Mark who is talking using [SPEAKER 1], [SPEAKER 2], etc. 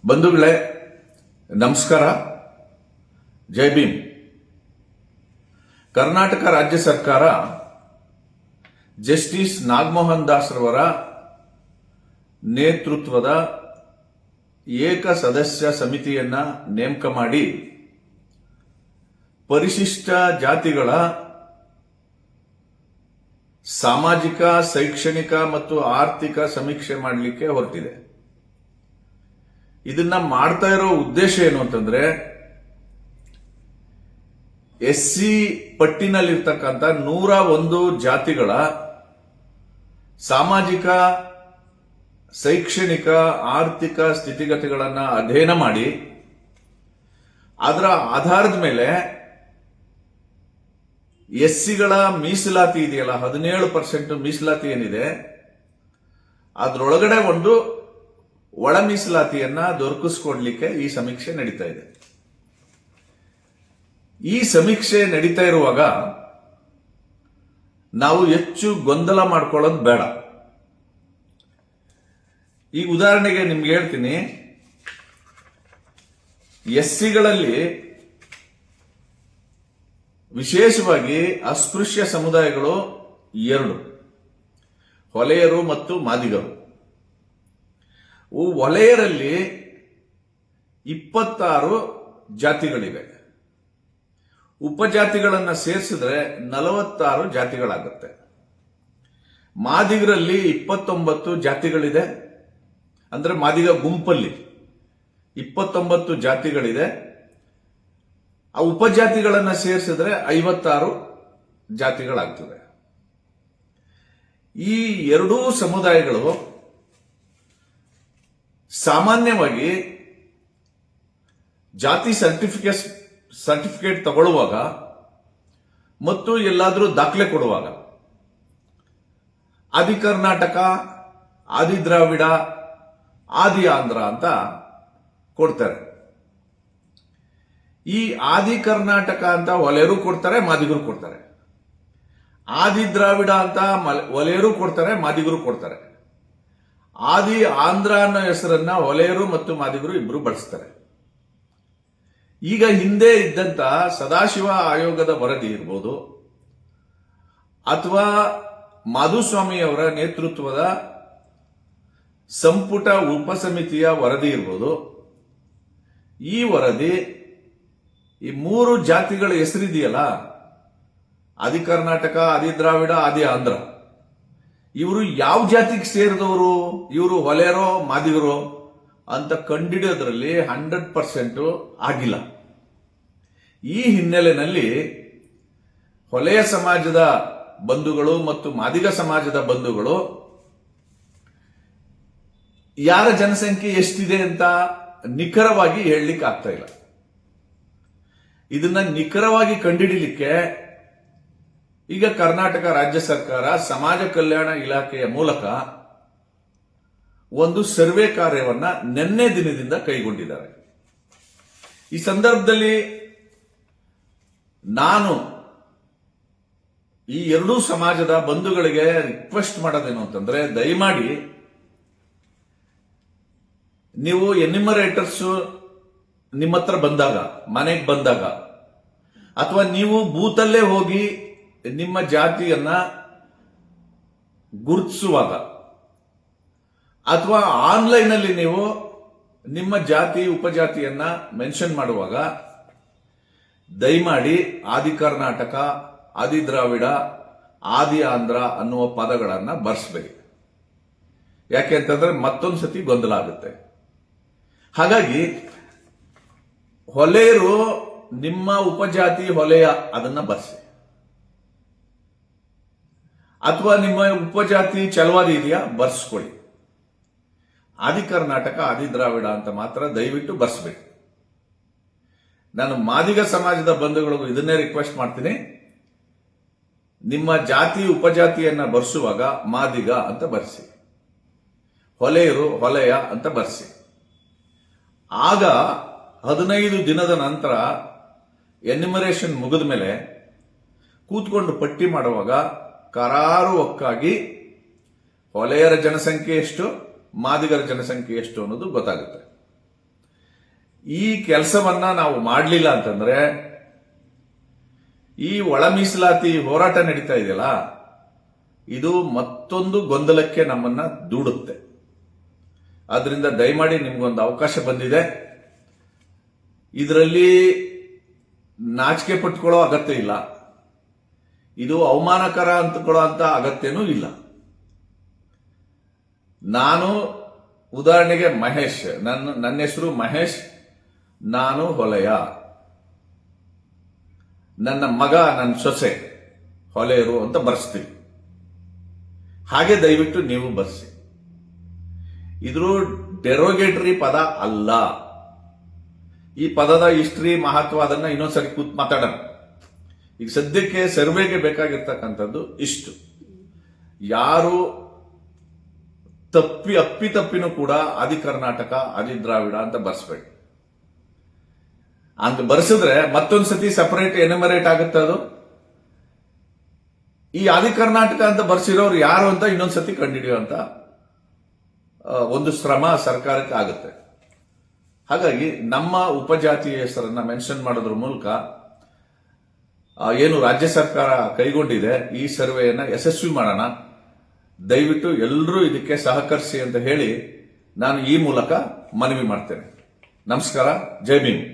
[SPEAKER 1] ಬಂಧುಗಳೇ, ನಮಸ್ಕಾರ. ಜೈ ಭೀಮ್. ಕರ್ನಾಟಕ ರಾಜ್ಯ ಸರ್ಕಾರ ಜಸ್ಟಿಸ್ ನಾಗಮೋಹನ್ ದಾಸ್ ರವರ ನೇತೃತ್ವದ ಏಕ ಸದಸ್ಯ ಸಮಿತಿಯನ್ನ ನೇಮಕ ಮಾಡಿ ಪರಿಶಿಷ್ಟ ಜಾತಿಗಳ ಸಾಮಾಜಿಕ, ಶೈಕ್ಷಣಿಕ ಮತ್ತು ಆರ್ಥಿಕ ಸಮೀಕ್ಷೆ ಮಾಡಲಿಕ್ಕೆ ಹೊರಟಿದೆ. ಇದನ್ನ ಮಾಡ್ತಾ ಇರೋ ಉದ್ದೇಶ ಏನು ಅಂತಂದ್ರೆ, ಎಸ್ಸಿ ಪಟ್ಟಿನಲ್ಲಿರ್ತಕ್ಕಂಥ 101 ಜಾತಿಗಳ ಸಾಮಾಜಿಕ, ಶೈಕ್ಷಣಿಕ, ಆರ್ಥಿಕ ಸ್ಥಿತಿಗತಿಗಳನ್ನು ಅಧ್ಯಯನ ಮಾಡಿ ಅದರ ಆಧಾರದ ಮೇಲೆ ಎಸ್ಸಿಗಳ ಮೀಸಲಾತಿ ಇದೆಯಲ್ಲ, 17% ಮೀಸಲಾತಿ ಏನಿದೆ, ಅದರೊಳಗಡೆ ಒಂದು ಒಳ ಮೀಸಲಾತಿಯನ್ನ ದೊರಕಿಸ್ಕೊಡ್ಲಿಕ್ಕೆ ಈ ಸಮೀಕ್ಷೆ ನಡೀತಾ ಇದೆ. ಈ ಸಮೀಕ್ಷೆ ನಡೀತಾ ಇರುವಾಗ ನಾವು ಹೆಚ್ಚು ಗೊಂದಲ ಮಾಡ್ಕೊಳ್ಳೋದು ಬೇಡ. ಈ ಉದಾಹರಣೆಗೆ ನಿಮ್ಗೆ ಹೇಳ್ತೀನಿ, ಎಸ್ಸಿಗಳಲ್ಲಿ ವಿಶೇಷವಾಗಿ ಅಸ್ಪೃಶ್ಯ ಸಮುದಾಯಗಳು 2: ಹೊಲೆಯರು ಮತ್ತು ಮಾದಿಗರು. ವಲಯರಲ್ಲಿ 26 ಜಾತಿಗಳಿವೆ. ಉಪಜಾತಿಗಳನ್ನು ಸೇರಿಸಿದ್ರೆ 46 ಜಾತಿಗಳಾಗುತ್ತೆ. ಮಾದಿಗರಲ್ಲಿ 29 ಜಾತಿಗಳಿದೆ. ಅಂದ್ರೆ ಮಾದಿಗ ಗುಂಪಲ್ಲಿ 29 ಜಾತಿಗಳಿದೆ. ಆ ಉಪಜಾತಿಗಳನ್ನು ಸೇರಿಸಿದ್ರೆ 56 ಜಾತಿಗಳಾಗ್ತದೆ. ಈ ಎರಡೂ ಸಮುದಾಯಗಳು ಸಾಮಾನ್ಯವಾಗಿ ಜಾತಿ ಸರ್ಟಿಫಿಕೇಟ್ ತಗೊಳ್ಳುವಾಗ ಮತ್ತು ಎಲ್ಲಾದರೂ ದಾಖಲೆ ಕೊಡುವಾಗ ಆದಿ ಕರ್ನಾಟಕ, ಆದಿ ದ್ರಾವಿಡ, ಆದಿ ಆಂಧ್ರ ಅಂತ ಕೊಡ್ತಾರೆ. ಈ ಆದಿ ಕರ್ನಾಟಕ ಅಂತ ಹೊಲೆಯರು ಕೊಡ್ತಾರೆ, ಮಾದಿಗರು ಕೊಡ್ತಾರೆ. ಆದಿ ದ್ರಾವಿಡ ಅಂತ ಹೊಲೆಯರು ಕೊಡ್ತಾರೆ, ಮಾದಿಗರು ಕೊಡ್ತಾರೆ. ಆದಿ ಆಂಧ್ರ ಅನ್ನೋ ಹೆಸರನ್ನ ಹೊಲೆಯರು ಮತ್ತು ಮಾದಿಗರು ಇಬ್ರು ಬಳಸ್ತಾರೆ. ಈಗ ಹಿಂದೆ ಇದ್ದಂತ ಸದಾಶಿವ ಆಯೋಗದ ವರದಿ ಇರ್ಬೋದು, ಅಥವಾ ಮಾಧುಸ್ವಾಮಿ ಅವರ ನೇತೃತ್ವದ ಸಂಪುಟ ಉಪಸಮಿತಿಯ ವರದಿ ಇರ್ಬೋದು. ಈ ವರದಿ ಈ 3 ಜಾತಿಗಳ ಹೆಸರಿದೆಯಲ್ಲ, ಆದಿ ಕರ್ನಾಟಕ, ಆದಿ ದ್ರಾವಿಡ, ಆದಿ ಆಂಧ್ರ, ಇವರು ಯಾವ ಜಾತಿಗೆ ಸೇರಿದವರು, ಇವರು ಹೊಲೆಯರೋ ಮಾದಿಗರೋ ಅಂತ ಕಂಡಿಡಿಯೋದ್ರಲ್ಲಿ 100% ಆಗಿಲ್ಲ. ಈ ಹಿನ್ನೆಲೆಯಲ್ಲಿ ಹೊಲೆಯ ಸಮಾಜದ ಬಂಧುಗಳು ಮತ್ತು ಮಾದಿಗ ಸಮಾಜದ ಬಂಧುಗಳು ಯಾರ ಜನಸಂಖ್ಯೆ ಎಷ್ಟಿದೆ ಅಂತ ನಿಖರವಾಗಿ ಹೇಳಲಿಕ್ಕೆ ಆಗ್ತಾ ಇಲ್ಲ. ಇದನ್ನ ನಿಖರವಾಗಿ ಕಂಡುಹಿಡಿಯಲಿಕ್ಕೆ ಈಗ ಕರ್ನಾಟಕ ರಾಜ್ಯ ಸರ್ಕಾರ ಸಮಾಜ ಕಲ್ಯಾಣ ಇಲಾಖೆಯ ಮೂಲಕ ಒಂದು ಸರ್ವೆ ಕಾರ್ಯವನ್ನ ನಿನ್ನೆ ದಿನದಿಂದ ಕೈಗೊಂಡಿದ್ದಾರೆ. ಈ ಸಂದರ್ಭದಲ್ಲಿ ನಾನು ಈ ಎರಡೂ ಸಮಾಜದ ಬಂಧುಗಳಿಗೆ ರಿಕ್ವೆಸ್ಟ್ ಮಾಡೋದೇನು ಅಂತಂದ್ರೆ, ದಯಮಾಡಿ ನೀವು ಎನ್ಯುಮರೇಟರ್ಸ್ ನಿಮ್ಮ ಹತ್ರ ಬಂದಾಗ, ಮನೆಗೆ ಬಂದಾಗ, ಅಥವಾ ನೀವು ಬೂತಲ್ಲೇ ಹೋಗಿ ನಿಮ್ಮ ಜಾತಿಯನ್ನ ಗುರುತಿಸುವಾಗ, ಅಥವಾ ಆನ್ಲೈನ್ ಅಲ್ಲಿ ನೀವು ನಿಮ್ಮ ಜಾತಿ ಉಪಜಾತಿಯನ್ನ ಮೆನ್ಷನ್ ಮಾಡುವಾಗ, ದಯಮಾಡಿ ಆದಿ ಕರ್ನಾಟಕ, ಆದಿ ದ್ರಾವಿಡ, ಆದಿ ಆಂಧ್ರ ಅನ್ನುವ ಪದಗಳನ್ನ ಬರ್ಸ್ಬೇಡಿ. ಯಾಕೆ ಅಂತಂದ್ರೆ ಮತ್ತೊಂದು ಸತಿ ಗೊಂದಲ ಆಗುತ್ತೆ. ಹಾಗಾಗಿ ಹೊಲೆಯರು ನಿಮ್ಮ ಉಪಜಾತಿ ಹೊಲೆಯ ಅದನ್ನ ಬರ್ಸಿ, ಅಥವಾ ನಿಮ್ಮ ಉಪಜಾತಿ ಚಲವಾದಿ ಇದೆಯಾ ಬರ್ಸ್ಕೊಳ್ಳಿ. ಆದಿ ಕರ್ನಾಟಕ, ಆದಿ ದ್ರಾವಿಡ ಅಂತ ಮಾತ್ರ ದಯವಿಟ್ಟು ಬರ್ಸ್ಬೇಕು. ನಾನು ಮಾದಿಗ ಸಮಾಜದ ಬಂಧುಗಳಿಗೂ ಇದನ್ನೇ ರಿಕ್ವೆಸ್ಟ್ ಮಾಡ್ತೀನಿ, ನಿಮ್ಮ ಜಾತಿ ಉಪಜಾತಿಯನ್ನ ಬರ್ಸುವಾಗ ಮಾದಿಗ ಅಂತ ಬರ್ಸಿ, ಹೊಲೆಯರು ಹೊಲೆಯ ಅಂತ ಬರ್ಸಿ. ಆಗ 15 ದಿನದ ನಂತರ ಎನ್ಯುಮರೇಷನ್ ಮುಗಿದ ಮೇಲೆ ಕೂತ್ಕೊಂಡು ಪಟ್ಟಿ ಮಾಡುವಾಗ ಕರಾರುವಕ್ಕಾಗಿ ಹೊಲೆಯರ ಜನಸಂಖ್ಯೆ ಎಷ್ಟು, ಮಾದಿಗರ ಜನಸಂಖ್ಯೆ ಎಷ್ಟು ಅನ್ನೋದು ಗೊತ್ತಾಗುತ್ತೆ. ಈ ಕೆಲಸವನ್ನ ನಾವು ಮಾಡಲಿಲ್ಲ ಅಂತಂದ್ರೆ ಈ ಒಳ ಮೀಸಲಾತಿ ಹೋರಾಟ ನಡೀತಾ ಇದೆಯಲ್ಲ, ಇದು ಮತ್ತೊಂದು ಗೊಂದಲಕ್ಕೆ ನಮ್ಮನ್ನ ದೂಡುತ್ತೆ. ಆದ್ರಿಂದ ದಯಮಾಡಿ ನಿಮ್ಗೊಂದು ಅವಕಾಶ ಬಂದಿದೆ, ಇದರಲ್ಲಿ ನಾಚಿಕೆ ಪಟ್ಕೊಳ್ಳೋ ಅಗತ್ಯ ಇಲ್ಲ, ಇದು ಅವಮಾನಕರ ಅಂತಕೊಳ್ಳೋ ಅಂತ ಅಗತ್ಯನೂ ಇಲ್ಲ. ನಾನು ಉದಾಹರಣೆಗೆ ಮಹೇಶ್, ನನ್ನ ಹೆಸರು ಮಹೇಶ್, ನಾನು ಹೊಲೆಯ, ನನ್ನ ಮಗ ನನ್ನ ಸೊಸೆ ಹೊಲೆಯರು ಅಂತ ಬರ್ಸ್ತೀವಿ. ಹಾಗೆ ದಯವಿಟ್ಟು ನೀವು ಬರ್ಸಿ. ಇದ್ರು ಡೆರೋಗೇಟರಿ ಪದ ಅಲ್ಲ. ಈ ಪದದ ಹಿಸ್ಟ್ರಿ ಮಹತ್ವ ಅದನ್ನ ಇನ್ನೊಂದ್ಸರಿ ಕೂತ್ ಮಾತಾಡೋಣ. ಈಗ ಸದ್ಯಕ್ಕೆ ಸರ್ವೆಗೆ ಬೇಕಾಗಿರ್ತಕ್ಕಂಥದ್ದು ಇಷ್ಟು. ಯಾರು ಅಪ್ಪಿತಪ್ಪಿನೂ ಕೂಡ ಆದಿ ಕರ್ನಾಟಕ ಆದಿ ದ್ರಾವಿಡ ಅಂತ ಬರ್ಸ್ಬೇಡಿ. ಅಂತ ಬರ್ಸಿದ್ರೆ ಮತ್ತೊಂದ್ಸತಿ ಸಪರೇಟ್ ಎನಿಮರೇಟ್ ಆಗುತ್ತೆ. ಅದು ಈ ಆದಿ ಕರ್ನಾಟಕ ಅಂತ ಬರ್ಸಿರೋರು ಯಾರು ಅಂತ ಇನ್ನೊಂದ್ಸತಿ ಕಂಡುಹಿಡಿಯುವಂತ ಒಂದು ಶ್ರಮ ಸರ್ಕಾರಕ್ಕೆ ಆಗುತ್ತೆ. ಹಾಗಾಗಿ ನಮ್ಮ ಉಪಜಾತಿಯ ಹೆಸರನ್ನ ಮೆನ್ಷನ್ ಮಾಡೋದ್ರ ಮೂಲಕ ಏನು ರಾಜ್ಯ ಸರ್ಕಾರ ಕೈಗೊಂಡಿದೆ ಈ ಸರ್ವೆಯನ್ನ ಯಶಸ್ವಿ ಮಾಡೋಣ. ದಯವಿಟ್ಟು ಎಲ್ಲರೂ ಇದಕ್ಕೆ ಸಹಕರಿಸಿ ಅಂತ ಹೇಳಿ ನಾನು ಈ ಮೂಲಕ ಮನವಿ ಮಾಡ್ತೇನೆ. ನಮಸ್ಕಾರ. ಜೈ ಭೀಮ್.